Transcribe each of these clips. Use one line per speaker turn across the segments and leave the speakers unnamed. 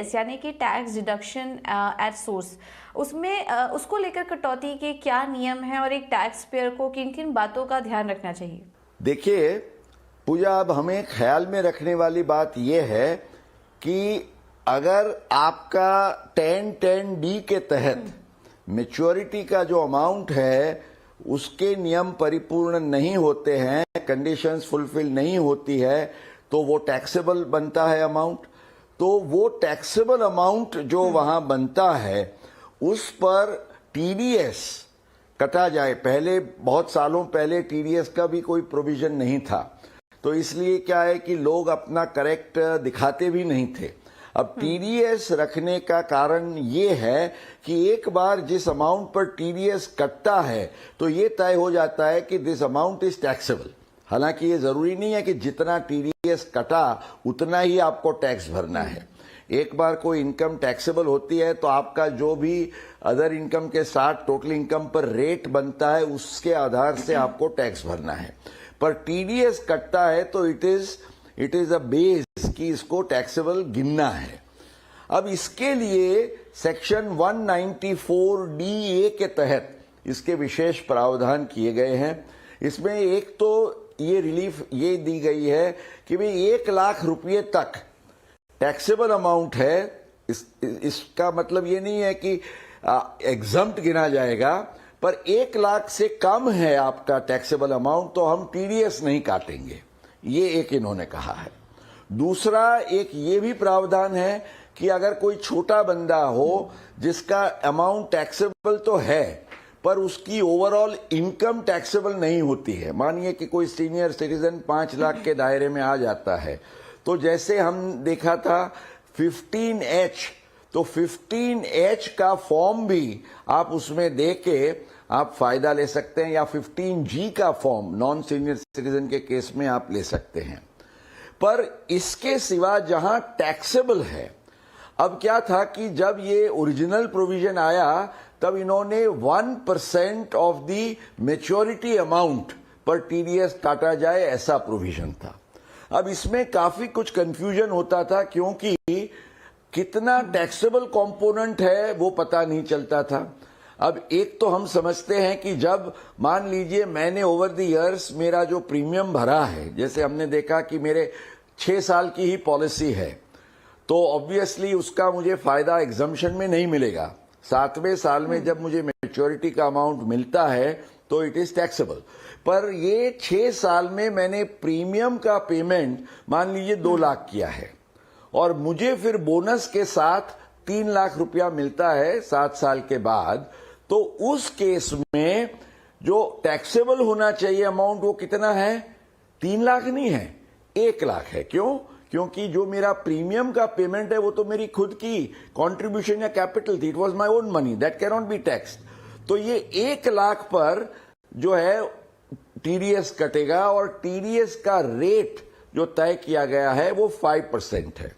TDS यानी कि tax deduction at source, उसमें उसको लेकर कटौती के क्या नियम हैं और एक टैक्स पेयर को किन किन बातों का ध्यान रखना चाहिए?
देखिए पूजा, अब हमें ख्याल में रखने वाली बात यह है कि अगर आपका 10(10)(d) के तहत मैच्योरिटी का जो अमाउंट है उसके नियम परिपूर्ण नहीं होते हैं, कंडीशंस फुलफिल नहीं होती है, तो वो टैक्सेबल बनता है अमाउंट। तो वो टैक्सेबल अमाउंट जो वहां बनता है उस पर TDS कटा जाए। पहले बहुत सालों पहले TDS का भी कोई प्रोविजन नहीं था, तो इसलिए क्या है कि लोग अपना करेक्ट दिखाते भी नहीं थे। अब TDS रखने का कारण ये है कि एक बार जिस अमाउंट पर TDS कटता है तो ये तय हो जाता है कि दिस अमाउंट इज टैक्सेबल। हालांकि ये जरूरी नहीं है कि जितना TDS कटा उतना ही आपको टैक्स भरना है। एक बार कोई इनकम टैक्सेबल होती है तो आपका जो भी अदर इनकम के साथ टोटल इनकम पर रेट बनता है उसके आधार से आपको टैक्स भरना है। पर TDS कटता है तो इट इज अ बेस कि इसको टैक्सेबल गिनना है। अब इसके लिए सेक्शन 194(d)(a) के तहत इसके विशेष प्रावधान किए गए हैं। इसमें एक तो ये रिलीफ ये दी गई है कि भाई 1 लाख रुपये तक टैक्सेबल अमाउंट है। इसका मतलब ये नहीं है कि एग्जम्प्ट गिना जाएगा, पर 1 लाख से कम है आपका टैक्सेबल अमाउंट तो हम TDS नहीं काटेंगे, ये एक इन्होंने कहा है। दूसरा एक ये भी प्रावधान है कि अगर कोई छोटा बंदा हो जिसका अमाउंट टैक्सेबल तो है पर उसकी ओवरऑल इनकम टैक्सेबल नहीं होती है, मानिए कि कोई सीनियर सिटीजन 5 लाख के दायरे में आ जाता है, तो जैसे हम देखा था 15H, तो 15H का फॉर्म भी आप उसमें दे के आप फायदा ले सकते हैं, या 15G का फॉर्म नॉन सीनियर सिटीजन के केस में आप ले सकते हैं। पर इसके सिवा जहां टैक्सेबल है, अब क्या था कि जब ये ओरिजिनल प्रोविजन आया तब इन्होंने 1% ऑफ द मैच्योरिटी अमाउंट पर TDS काटा जाए ऐसा प्रोविजन था। अब इसमें काफी कुछ कंफ्यूजन होता था क्योंकि कितना टैक्सेबल कंपोनेंट है वो पता नहीं चलता था। अब एक तो हम समझते हैं कि जब मान लीजिए मैंने ओवर द इयर्स मेरा जो प्रीमियम भरा है, जैसे हमने देखा कि मेरे 6 साल की ही पॉलिसी है, तो ऑब्वियसली उसका मुझे फायदा एग्जम्पशन में नहीं मिलेगा। 7वें साल में जब मुझे मैच्योरिटी का अमाउंट मिलता है तो इट इज टैक्सेबल। पर ये 6 साल में मैंने प्रीमियम का पेमेंट मान लीजिए 2 लाख किया है और मुझे फिर बोनस के साथ 3 लाख रुपया मिलता है 7 साल के बाद, तो उस केस में जो टैक्सेबल होना चाहिए अमाउंट वो कितना है? 3 लाख नहीं है, 1 लाख है। क्यों? क्योंकि जो मेरा प्रीमियम का पेमेंट है वो तो मेरी खुद की कंट्रीब्यूशन या कैपिटल थी, it was my own money, that can not be taxed. तो ये 1 लाख पर जो है TDS कटेगा और TDS का रेट जो तय किया गया है वो 5% है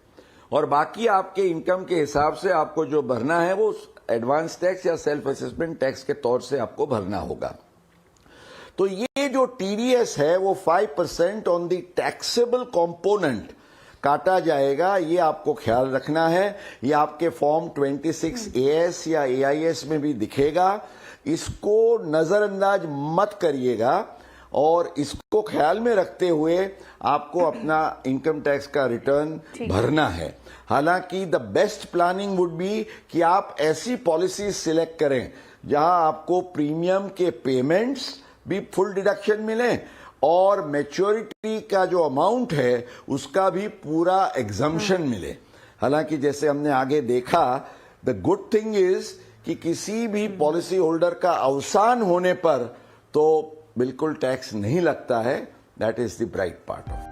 और बाकी आपके इनकम के हिसाब से आपको जो भरना है वो एडवांस टैक्स या सेल्फ असेसमेंट टैक्स के तौर से आपको भरना होगा। तो ये जो TDS है वो 5% ऑन द टैक्सेबल कंपोनेंट काटा जाएगा, ये आपको ख्याल रखना है। ये आपके फॉर्म 26AS या AIS में भी दिखेगा, इसको नजरअंदाज मत करिएगा और इसको ख्याल में रखते हुए आपको अपना इनकम टैक्स का रिटर्न भरना है। हालांकि the best planning would be कि आप ऐसी पॉलिसी सिलेक्ट करें जहां आपको प्रीमियम के पेमेंट्स भी फुल डिडक्शन मिले और मैच्योरिटी का जो अमाउंट है उसका भी पूरा एग्जम्पशन मिले। हालांकि जैसे हमने आगे देखा, द गुड थिंग इज कि किसी भी पॉलिसी होल्डर का अवसान होने पर तो बिल्कुल टैक्स नहीं लगता है। That is the bright part of